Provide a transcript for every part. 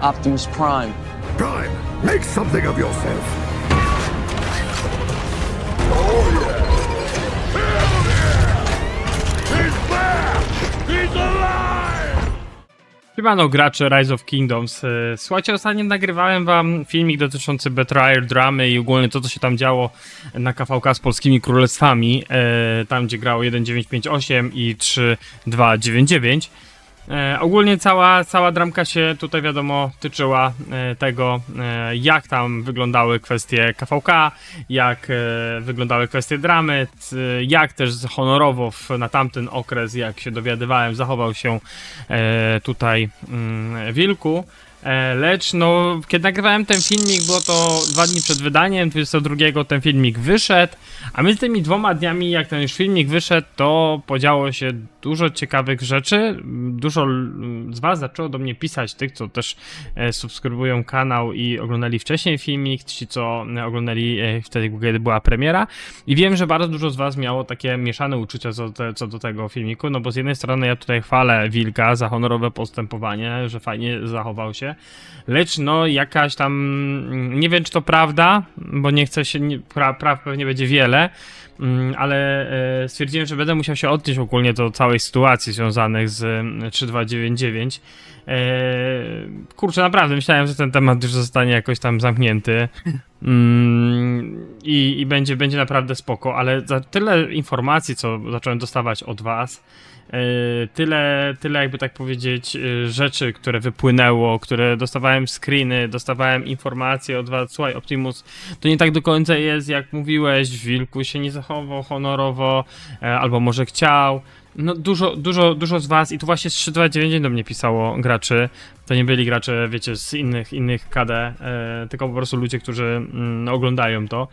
Optimus Prime. Prime, make something of yourself. Siemano gracze Rise of Kingdoms. Słuchajcie, ostatnio nagrywałem wam filmik dotyczący Betrayal dramy i ogólnie to, co się tam działo na KVK z polskimi królestwami, tam gdzie grało 1958 i 3299. Ogólnie cała dramka się tutaj, wiadomo, tyczyła tego, jak tam wyglądały kwestie KVK, jak wyglądały kwestie dramy, jak też honorowo na tamten okres, jak się dowiadywałem, zachował się tutaj Wilku. Lecz no, kiedy nagrywałem ten filmik, było to 2 dni przed wydaniem, 22 ten filmik wyszedł, a między tymi 2 dniami, jak ten już filmik wyszedł, to podziało się dużo ciekawych rzeczy. Dużo z was zaczęło do mnie pisać, tych co też subskrybują kanał i oglądali wcześniej filmik, ci co oglądali wtedy, kiedy była premiera, i wiem, że bardzo dużo z was miało takie mieszane uczucia co do tego filmiku, no bo z jednej strony ja tutaj chwalę Wilka za honorowe postępowanie, że fajnie zachował się, lecz no jakaś tam, nie wiem czy to prawda, bo nie chcę się, praw pewnie będzie wiele, ale stwierdziłem, że będę musiał się odnieść ogólnie do całej sytuacji związanych z 3299. Kurczę, naprawdę myślałem, że ten temat już zostanie jakoś tam zamknięty i będzie naprawdę spoko, ale za tyle informacji, co zacząłem dostawać od was, tyle jakby tak powiedzieć rzeczy, które wypłynęło, które dostawałem screeny, dostawałem informacje od was. Słuchaj, Optimus, to nie tak do końca jest, jak mówiłeś, Wilku się nie zachował honorowo, albo może chciał. No dużo z was, i tu właśnie z 3299 do mnie pisało graczy. To nie byli gracze, wiecie, z innych KD, tylko po prostu ludzie, którzy oglądają to.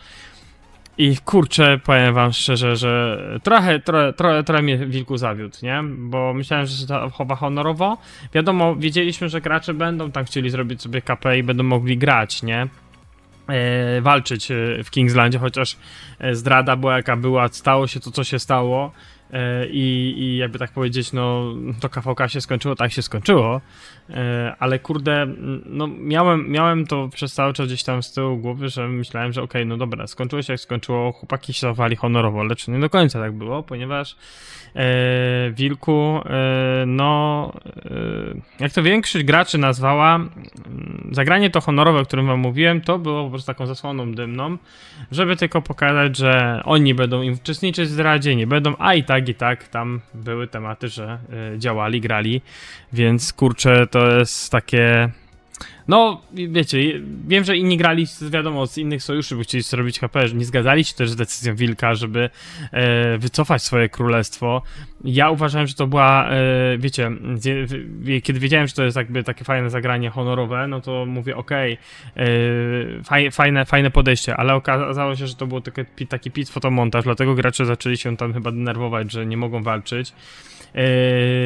I kurczę, powiem wam szczerze, że trochę mnie Wilku zawiódł, nie? Bo myślałem, że się zachowa honorowo. Wiadomo, wiedzieliśmy, że gracze będą tam chcieli zrobić sobie KP i będą mogli grać, nie? Walczyć w Kingslandzie, chociaż zdrada była jaka była, stało się to, co się stało. I jakby tak powiedzieć, no to KVK się skończyło, tak się skończyło, ale kurde, no miałem to przez cały czas gdzieś tam z tyłu głowy, że myślałem, że okej, no dobra, skończyło się jak skończyło, chłopaki się zachowali honorowo, lecz nie do końca tak było, ponieważ Wilku, jak to większość graczy nazwała, zagranie to honorowe, o którym wam mówiłem, to było po prostu taką zasłoną dymną, żeby tylko pokazać, że oni będą im uczestniczyć w zdradzie, nie będą, a i tak tam były tematy, że działali, grali, więc kurczę, to jest takie... No, wiecie, wiem, że inni grali, wiadomo, z innych sojuszy, bo chcieli zrobić HP, że nie zgadzali się też z decyzją Wilka, żeby wycofać swoje królestwo. Ja uważałem, że to była, wiecie, kiedy wiedziałem, że to jest jakby takie fajne zagranie honorowe, no to mówię, okej, fajne podejście, ale okazało się, że to był taki pit fotomontaż, dlatego gracze zaczęli się tam chyba denerwować, że nie mogą walczyć.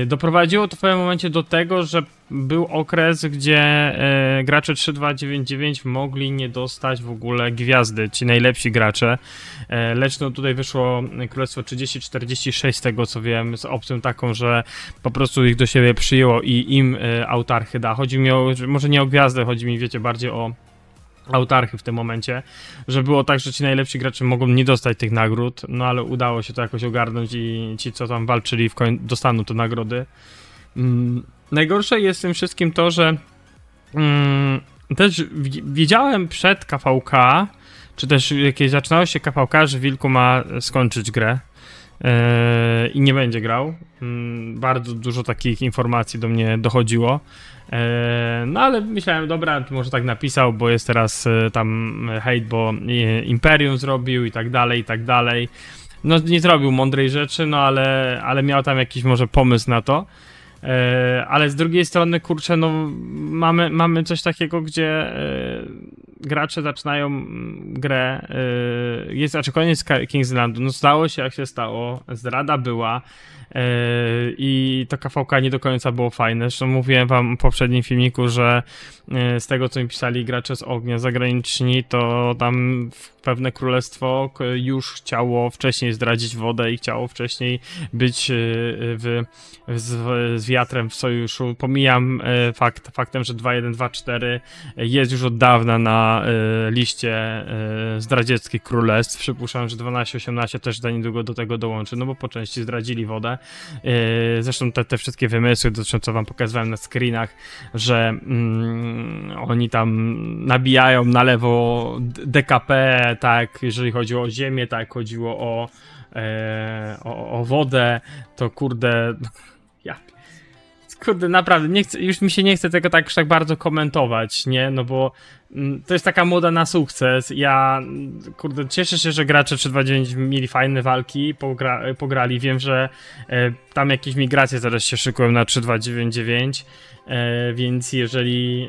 Doprowadziło to w pewnym momencie do tego, że był okres, gdzie gracze 3299 mogli nie dostać w ogóle gwiazdy, ci najlepsi gracze, lecz no tutaj wyszło królestwo 3046 z tego co wiem, z opcją taką, że po prostu ich do siebie przyjęło i im autarchy da. Chodzi mi o, może nie o gwiazdę, chodzi mi, wiecie, bardziej o autarchy w tym momencie, że było tak, że ci najlepsi gracze mogą nie dostać tych nagród, no ale udało się to jakoś ogarnąć i ci, co tam walczyli, dostaną te nagrody. Najgorsze jest w tym wszystkim to, że też wiedziałem przed KVK, czy też jakieś zaczynało się KVK, że Wilku ma skończyć grę i nie będzie grał. Bardzo dużo takich informacji do mnie dochodziło. No ale myślałem, dobra, może tak napisał, bo jest teraz tam hejt, bo Imperium zrobił i tak dalej. No nie zrobił mądrej rzeczy, no ale miał tam jakiś może pomysł na to. Ale z drugiej strony, kurczę, no mamy coś takiego, gdzie gracze zaczynają grę, znaczy koniec Kingslandu, no stało się jak się stało, zdrada była, i to KVK nie do końca było fajne. Zresztą mówiłem wam w poprzednim filmiku, że z tego, co mi pisali gracze z ognia zagraniczni, to tam pewne królestwo już chciało wcześniej zdradzić wodę i chciało wcześniej być z wiatrem w sojuszu. Pomijam faktem, że 2124 jest już od dawna na liście zdradzieckich królestw. Przypuszczam, że 1218 też za niedługo do tego dołączy, no bo po części zdradzili wodę. Zresztą te wszystkie wymysły, co wam pokazywałem na screenach, że oni tam nabijają na lewo DKP, tak, jeżeli chodziło o ziemię, tak, chodziło o wodę, to kurde, naprawdę, nie chcę, już mi się nie chce tego tak bardzo komentować, nie, no bo to jest taka moda na sukces. Ja, kurde, cieszę się, że gracze 329 mieli fajne walki, pograli, wiem, że tam jakieś migracje zaraz się szykują na 3299, więc jeżeli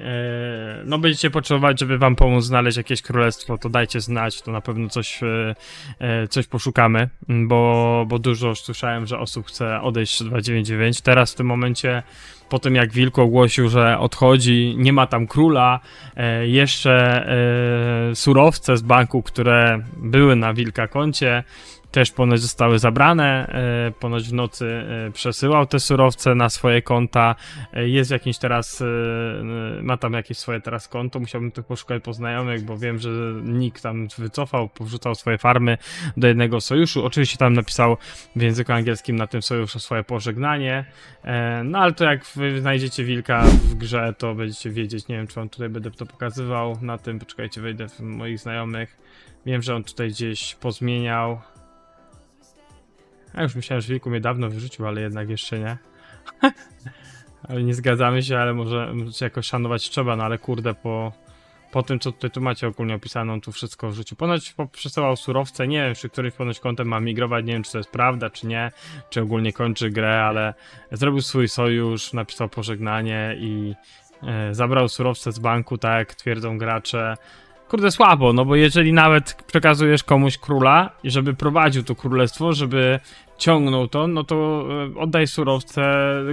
no będziecie potrzebować, żeby wam pomóc znaleźć jakieś królestwo, to dajcie znać, to na pewno coś poszukamy, bo dużo już słyszałem, że osób chce odejść z 3299. Teraz w tym momencie, po tym jak Wilk ogłosił, że odchodzi, nie ma tam króla, jeszcze surowce z banku, które były na Wilka koncie, też ponoć zostały zabrane, ponoć w nocy przesyłał te surowce na swoje konta, jest jakimś teraz, ma tam jakieś swoje teraz konto, musiałbym tu poszukać po znajomych, bo wiem, że nikt tam wycofał, powrzucał swoje farmy do jednego sojuszu, oczywiście tam napisał w języku angielskim na tym sojuszu swoje pożegnanie, no ale to jak wy znajdziecie Wilka w grze, to będziecie wiedzieć, nie wiem, czy wam tutaj będę to pokazywał na tym, poczekajcie, wejdę w moich znajomych, wiem, że on tutaj gdzieś pozmieniał. Ja już myślałem, że Wilku mnie dawno wyrzucił, ale jednak jeszcze nie. Ale nie zgadzamy się, ale może jakoś szanować trzeba, no ale kurde, po tym, co tutaj tu macie ogólnie opisaną, tu wszystko wrzucił. Ponoć przesyłał surowce, nie wiem, czy którymś ponoć kątem ma migrować, nie wiem, czy to jest prawda, czy nie, czy ogólnie kończy grę, ale zrobił swój sojusz, napisał pożegnanie i zabrał surowce z banku, tak jak twierdzą gracze. Kurde, słabo, no bo jeżeli nawet przekazujesz komuś króla i żeby prowadził to królestwo, żeby ciągnął to, no to oddaj surowce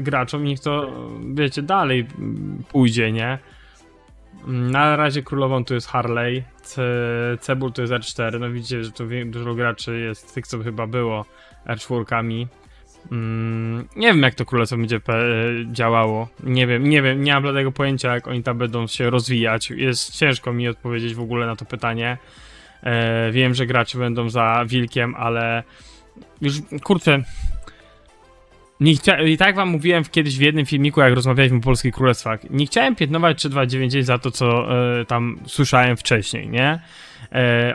graczom i niech to, wiecie, dalej pójdzie, nie? Na razie królową tu jest Harley, Cebul to jest R4, no widzicie, że tu dużo graczy jest, tych co chyba było R4-kami. Nie wiem, jak to królestwo będzie działało. Nie wiem, nie mam bladego pojęcia, jak oni tam będą się rozwijać. Jest ciężko mi odpowiedzieć w ogóle na to pytanie. Wiem, że gracze będą za Wilkiem, ale już, kurczę, i tak wam mówiłem kiedyś w jednym filmiku, jak rozmawialiśmy o polskich królestwach, nie chciałem piętnować 329 za to, co tam słyszałem wcześniej, nie?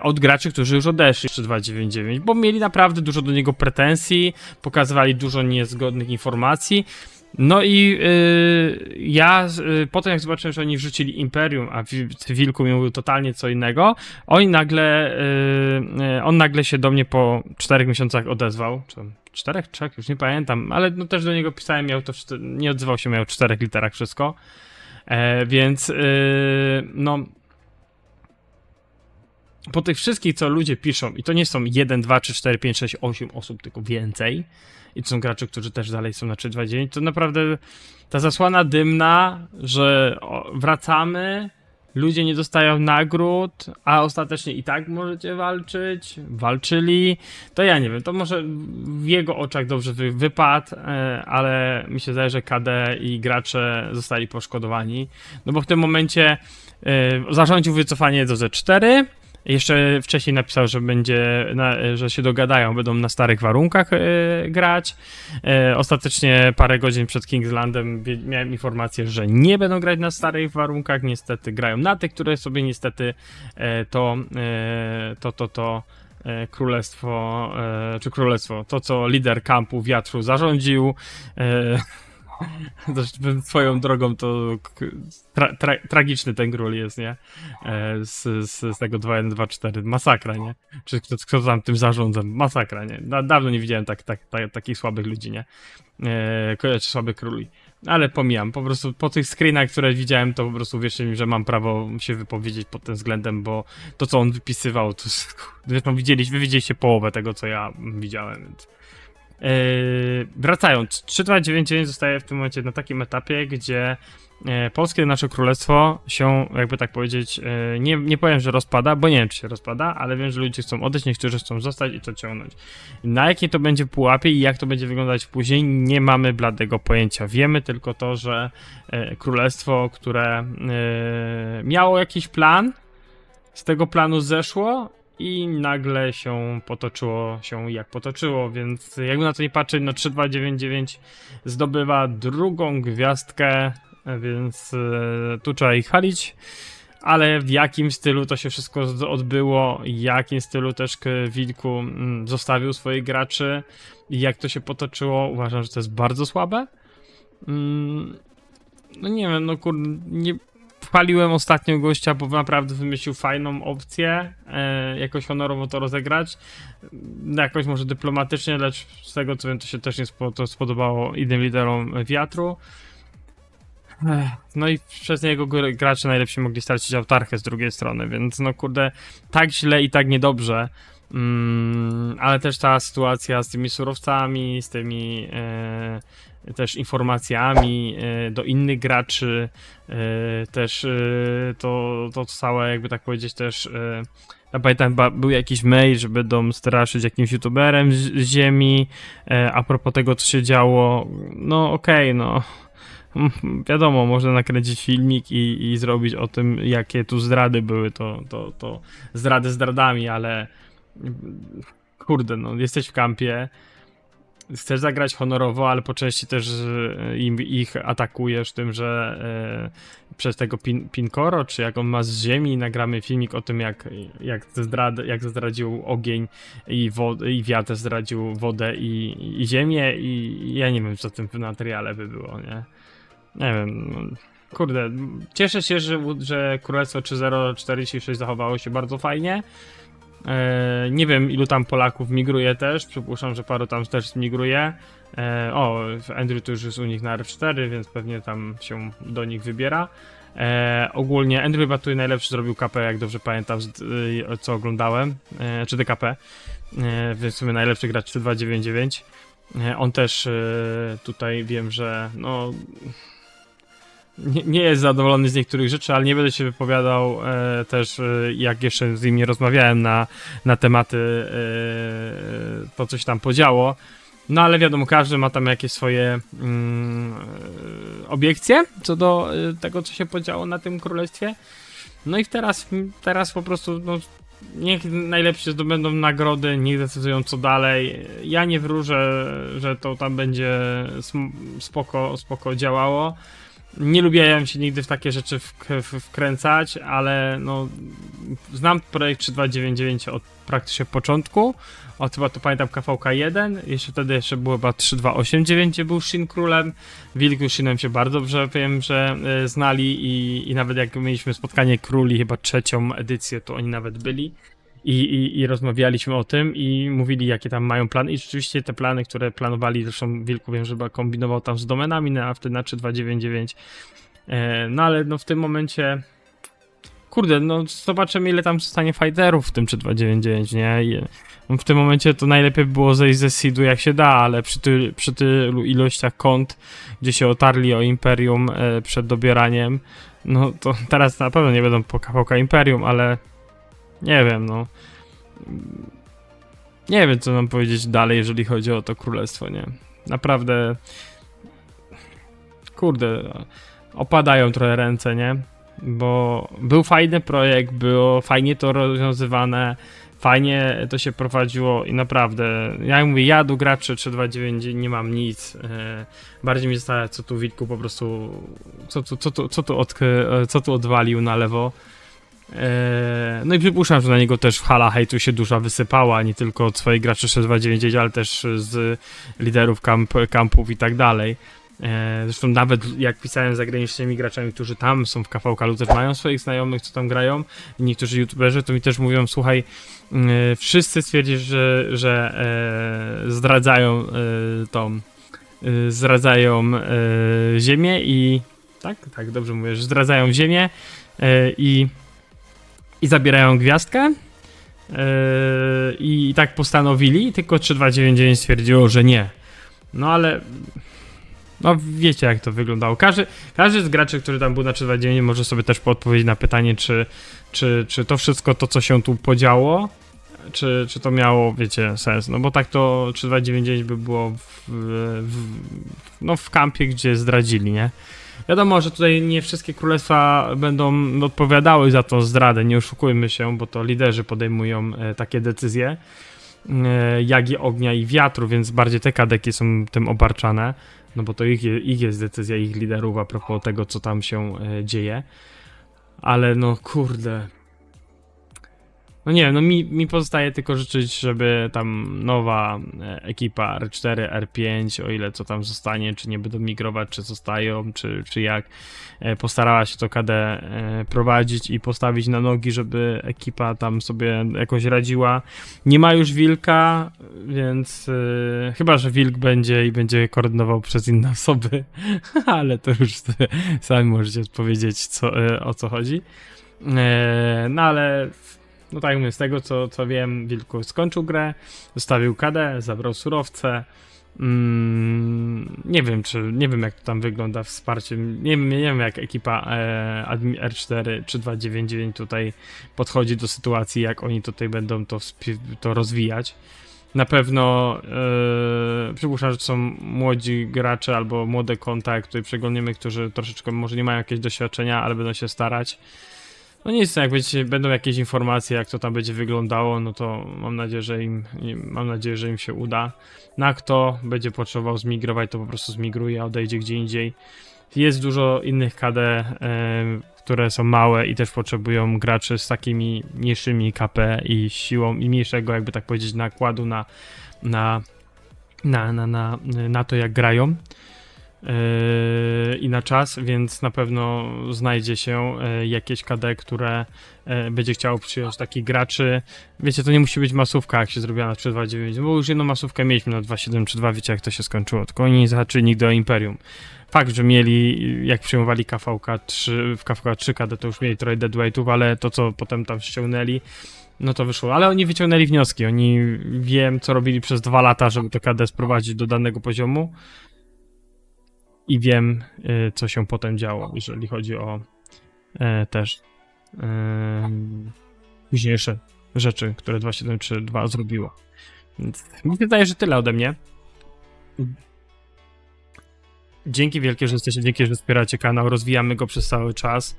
Od graczy, którzy już odeszli 3299, bo mieli naprawdę dużo do niego pretensji, pokazywali dużo niezgodnych informacji. No i ja potem jak zobaczyłem, że oni wrzucili Imperium, a Wilku mi mówił totalnie co innego, on nagle się do mnie po 4 miesiącach odezwał, czy 4, 3, już nie pamiętam, ale no też do niego pisałem, miał to, nie odzywał się, miał w 4 literach wszystko, więc no po tych wszystkich, co ludzie piszą, i to nie są 1, 2, 3, 4, 5, 6, 8 osób, tylko więcej, i to są gracze, którzy też dalej są na 329, to naprawdę ta zasłona dymna, że wracamy, ludzie nie dostają nagród, a ostatecznie i tak możecie walczyć, walczyli, to ja nie wiem, to może w jego oczach dobrze wypadł, ale mi się zdaje, że KD i gracze zostali poszkodowani, no bo w tym momencie zarządził wycofanie do Z4, jeszcze wcześniej napisał, że że się dogadają, będą na starych warunkach grać. Ostatecznie parę godzin przed Kingslandem miałem informację, że nie będą grać na starych warunkach. Niestety grają na tych, które sobie niestety to co lider kampu Wiatru zarządził. Swoją drogą to tragiczny ten król jest, nie? Z tego 2-1-2-4. Masakra, nie? Czy kto tam tym zarządza? Masakra, nie? Dawno nie widziałem takich słabych ludzi, nie? Czy słabych króli. Ale pomijam, po prostu po tych screenach, które widziałem, to po prostu wierzcie mi, że mam prawo się wypowiedzieć pod tym względem, bo to co on wypisywał, to zresztą wy widzieliście połowę tego, co ja widziałem, więc Wracając, 3299 zostaje w tym momencie na takim etapie, gdzie polskie nasze królestwo się, jakby tak powiedzieć, nie powiem, że rozpada, bo nie wiem, czy się rozpada, ale wiem, że ludzie chcą odejść, niektórzy chcą zostać i to ciągnąć. Na jakiej to będzie pułapie i jak to będzie wyglądać później, nie mamy bladego pojęcia. Wiemy tylko to, że królestwo, które miało jakiś plan, z tego planu zeszło i nagle się potoczyło się jak potoczyło, więc jakby na to nie patrzeć, no 3299 zdobywa drugą gwiazdkę, więc tu trzeba ich chwalić, ale w jakim stylu to się wszystko odbyło, w jakim stylu też Wilku zostawił swoich graczy i jak to się potoczyło, uważam, że to jest bardzo słabe. No nie wiem, no kurde, nie chwaliłem ostatnio gościa, bo naprawdę wymyślił fajną opcję, jakoś honorowo to rozegrać, jakoś może dyplomatycznie, lecz z tego co wiem, to się też nie spodobało innym liderom wiatru. No i przez niego gracze najlepsi mogli stracić autarkę z drugiej strony, więc no kurde, tak źle i tak niedobrze. Ale też ta sytuacja z tymi surowcami, z tymi też informacjami do innych graczy, też to całe, jakby tak powiedzieć, też ja pamiętam, był jakiś mail, że będą straszyć jakimś youtuberem z ziemi, a propos tego, co się działo, no okej, no wiadomo, można nakręcić filmik i zrobić o tym, jakie tu zdrady były, to zdrady zdradami, ale kurde, no jesteś w kampie, chcesz zagrać honorowo, ale po części też ich atakujesz tym, że przez tego Pinkoro, czy jak on ma z ziemi, nagramy filmik o tym, jak zdradził ogień i wiatr zdradził wodę i ziemię i ja nie wiem, co w tym materiale by było, nie? Nie wiem, kurde, cieszę się, że Królestwo 3046 zachowało się bardzo fajnie. Nie wiem, ilu tam Polaków migruje też, przypuszczam, że paru tam też migruje. Andrew to już jest u nich na R4, więc pewnie tam się do nich wybiera. Ogólnie Andrew chyba tu najlepszy zrobił KP, jak dobrze pamiętam, co oglądałem, czy DKP, więc w sumie najlepszy gracz 3299. On też tutaj wiem, że no nie jest zadowolony z niektórych rzeczy, ale nie będę się wypowiadał też, jak jeszcze z nim nie rozmawiałem na tematy to, co się tam podziało. No ale wiadomo, każdy ma tam jakieś swoje obiekcje co do tego, co się podziało na tym królestwie. No i teraz po prostu no, niech najlepsi zdobędą nagrody, niech decydują co dalej. Ja nie wróżę, że to tam będzie spoko działało. Nie lubiłem się nigdy w takie rzeczy wkręcać, ale no znam projekt 3299 od praktycznie początku, od chyba to pamiętam KVK1, wtedy było chyba 3289, gdzie był Shin królem. Wilku Shinem się bardzo dobrze wiem, że znali i nawet jak mieliśmy spotkanie króli, chyba 3. edycję, to oni nawet byli. I rozmawialiśmy o tym i mówili, jakie tam mają plany. I rzeczywiście te plany, które planowali, zresztą Wilku wiem, że chyba kombinował tam z domenami na 3299. No ale no w tym momencie, kurde, no zobaczymy, ile tam zostanie fighterów w tym 3299, nie? I w tym momencie to najlepiej było zejść ze seedu jak się da, ale przy tylu ilościach kont, gdzie się otarli o Imperium przed dobieraniem, no to teraz na pewno nie będą po KVK Imperium, ale nie wiem, no. Nie wiem, co mam powiedzieć dalej, jeżeli chodzi o to królestwo, nie? Naprawdę. Kurde, opadają trochę ręce, nie? Bo był fajny projekt, było fajnie to rozwiązywane, fajnie to się prowadziło i naprawdę, jak mówię, ja do graczy 329 nie mam nic. Bardziej mi zastanawia, co tu Witku po prostu, co tu odwalił na lewo. No i przypuszczam, że na niego też hala hejtu się duża wysypała, nie tylko od swoich graczy 629, ale też z liderów kampów i tak dalej. Zresztą nawet jak pisałem z zagranicznymi graczami, którzy tam są w KVK-u, też mają swoich znajomych, co tam grają, i niektórzy youtuberzy, to mi też mówią, słuchaj, wszyscy stwierdzili, że zdradzają zdradzają ziemię i tak, dobrze mówię, że zdradzają ziemię i zabierają gwiazdkę, I tak postanowili, tylko 3299 stwierdziło, że nie. No ale... No wiecie jak to wyglądało. Każdy z graczy, który tam był na 3299 może sobie też odpowiedzieć na pytanie, czy to wszystko to, co się tu podziało, czy to miało, wiecie, sens. No bo tak to 3299 by było w kampie, gdzie zdradzili, nie? Wiadomo, że tutaj nie wszystkie królestwa będą odpowiadały za tą zdradę, nie oszukujmy się, bo to liderzy podejmują takie decyzje. Jagi ognia i wiatru, więc bardziej te kadeki są tym obarczane, no bo to ich jest decyzja ich liderów a propos tego, co tam się dzieje. Ale no kurde... No nie wiem, no mi pozostaje tylko życzyć, żeby tam nowa ekipa R4, R5, o ile co tam zostanie, czy nie będą migrować, czy zostają, czy jak, postarała się to KD prowadzić i postawić na nogi, żeby ekipa tam sobie jakoś radziła. Nie ma już Wilka, więc chyba, że Wilk będzie koordynował przez inne osoby, ale to już sami możecie powiedzieć, o co chodzi. No ale... No tak mówię, z tego co wiem, Wilku skończył grę, zostawił KD, zabrał surowce. Nie wiem jak to tam wygląda wsparcie. Nie wiem jak ekipa R4 czy 299 tutaj podchodzi do sytuacji, jak oni tutaj będą to rozwijać. Na pewno przypuszczam, że to są młodzi gracze albo młode konta, jak tutaj przeglądniemy, którzy troszeczkę może nie mają jakiegoś doświadczenia, ale będą się starać. No nic, jak będą jakieś informacje, jak to tam będzie wyglądało, no to mam nadzieję, że im się uda. No a kto będzie potrzebował zmigrować, to po prostu zmigruje, odejdzie gdzie indziej. Jest dużo innych KD, które są małe i też potrzebują graczy z takimi mniejszymi KP i siłą i mniejszego, jakby tak powiedzieć, nakładu na to, jak grają. I na czas, więc na pewno znajdzie się jakieś KD, które będzie chciało przyjąć takich graczy. Wiecie, to nie musi być masówka, jak się zrobiła na 329, bo już jedną masówkę mieliśmy na 2.7.3.2, wiecie jak to się skończyło, tylko oni nie zahaczyli nigdy o Imperium. Fakt, że mieli, jak przyjmowali w KVK 3 KD, to już mieli trochę deadweightów, ale to co potem tam ściągnęli, no to wyszło. Ale oni wyciągnęli wnioski, oni wiem co robili przez 2 lata, żeby to KD sprowadzić do danego poziomu. I wiem, co się potem działo, jeżeli chodzi o też późniejsze rzeczy, które 2.7.3.2 zrobiło. Więc mi się wydaje, że tyle ode mnie. Dzięki wielkie, że jesteście, dzięki, że wspieracie kanał, rozwijamy go przez cały czas.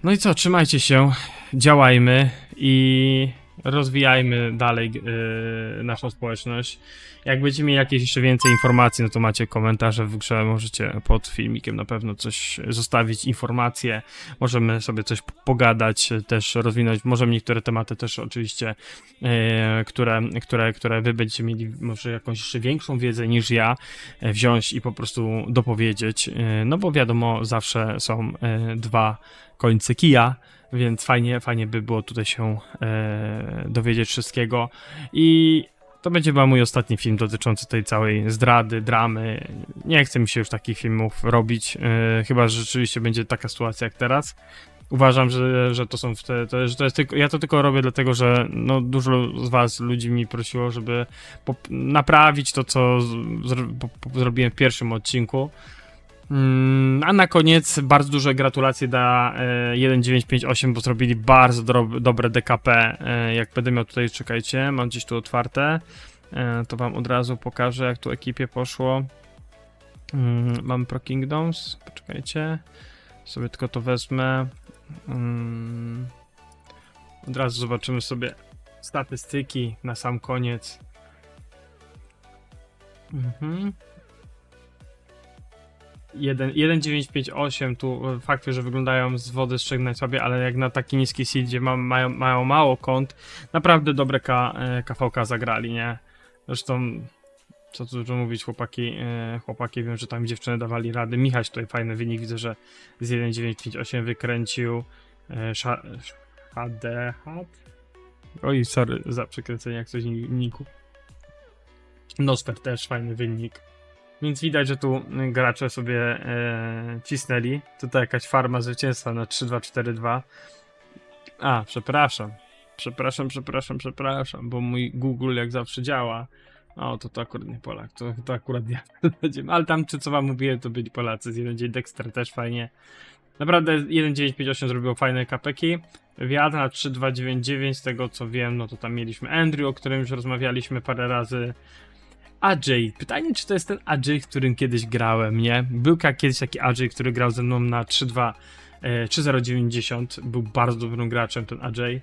No i co, trzymajcie się, działajmy i rozwijajmy dalej naszą społeczność. Jak będziecie mieli jakieś jeszcze więcej informacji, no to macie komentarze w grze, możecie pod filmikiem na pewno coś zostawić, informacje, możemy sobie coś pogadać, też rozwinąć, możemy niektóre tematy też oczywiście, które wy będziecie mieli może jakąś jeszcze większą wiedzę niż ja, wziąć i po prostu dopowiedzieć, no bo wiadomo, zawsze są 2 końce kija, więc fajnie by było tutaj się dowiedzieć wszystkiego i to będzie chyba mój ostatni film dotyczący tej całej zdrady, dramy. Nie chcę mi się już takich filmów robić, chyba że rzeczywiście będzie taka sytuacja jak teraz. Uważam, że to są że to jest tylko, ja to tylko robię dlatego, że no dużo z was ludzi mi prosiło, żeby naprawić to, co zrobiłem w pierwszym odcinku. A na koniec bardzo duże gratulacje dla 1958, bo zrobili bardzo dobre DKP. Jak będę miał tutaj, czekajcie, mam gdzieś tu otwarte, to wam od razu pokażę, jak tu ekipie poszło. Mam Pro Kingdoms, poczekajcie, sobie tylko to wezmę. Od razu zobaczymy sobie statystyki na sam koniec. 1.958 tu fakt, że wyglądają z wody z najsłabiej, ale jak na taki niski seed, gdzie mają mało kont, naprawdę dobre KVK zagrali, nie? Zresztą, co tu dużo mówić, chłopaki wiem, że tam dziewczyny dawali rady. Michał tutaj fajny wynik, widzę, że z 1.958 wykręcił HD. Oj, sorry za przekręcenie jak coś niku. Nosfer też fajny wynik. Więc widać, że tu gracze sobie cisnęli. Tutaj jakaś farma zwycięstwa na 3-2-4-2. A, przepraszam. Przepraszam, bo mój Google jak zawsze działa. O, to akurat nie Polak, to akurat ja. Ale tam, czy co wam mówiłem, to byli Polacy. Z 1.9 Dexter też fajnie. Naprawdę 1.958 zrobiło fajne kapeki. Wiatr na 3.299, z tego co wiem, no to tam mieliśmy Andrew, o którym już rozmawialiśmy parę razy. Ajay. Pytanie, czy to jest ten Ajay, którym kiedyś grałem, nie? Był kiedyś taki Ajay, który grał ze mną na 3.090. Był bardzo dobrym graczem ten Ajay.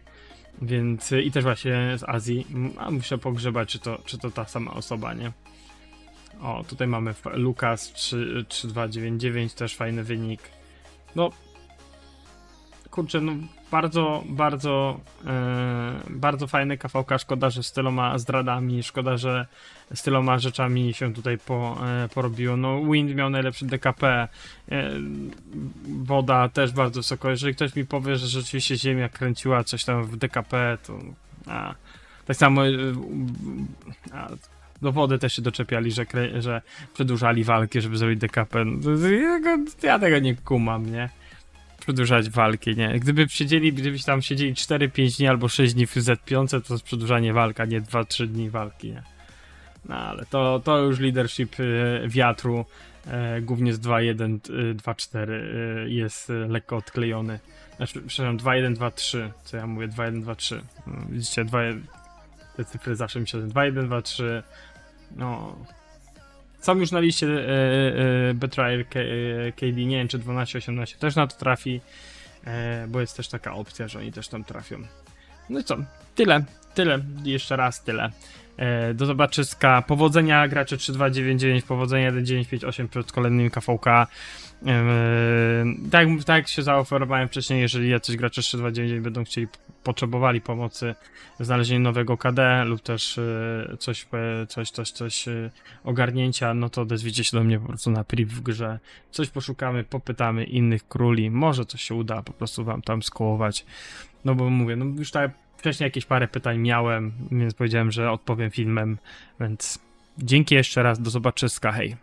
Więc i też właśnie z Azji. A muszę pogrzebać, czy to ta sama osoba, nie? O, tutaj mamy Lukas 3.299, też fajny wynik. No, kurczę, no bardzo fajny KVK. Szkoda, że z tyloma zdradami, szkoda, że z tyloma rzeczami się tutaj porobiło. No, Wind miał najlepszy DKP, woda też bardzo wysoko. Jeżeli ktoś mi powie, że rzeczywiście Ziemia kręciła coś tam w DKP, to tak samo do wody też się doczepiali, że przedłużali walki, żeby zrobić DKP. No, ja tego nie kumam, nie? Przedłużać walki, nie? Gdybyś tam siedzieli 4-5 dni albo 6 dni w Z5, to jest przedłużanie walka, nie 2-3 dni walki, nie? No ale to już leadership wiatru, głównie z 2.1, 2.4 jest lekko odklejony. Znaczy, przepraszam, 2.1, 2.3, co ja mówię, 2.1, 2.3. Widzicie, te cyfry zawsze mi się 2.1, 2.3, no... Są już na liście Betrayer KD, nie wiem czy 12-18 też na to trafi, bo jest też taka opcja, że oni też tam trafią. No i co? Tyle, jeszcze raz tyle. Do zobaczyska, powodzenia gracze 3299, powodzenia 1958 przed kolejnymi KVK. Tak jak się zaoferowałem wcześniej, jeżeli jacyś gracze 3299 będą potrzebowali pomocy w znalezieniu nowego KD lub też coś ogarnięcia, no to odezwijcie się do mnie po prostu na priv w grze. Coś poszukamy, popytamy innych króli, może coś się uda po prostu wam tam skołować. No bo mówię, no już tak wcześniej jakieś parę pytań miałem, więc powiedziałem, że odpowiem filmem, więc dzięki jeszcze raz, do zobaczyska, hej.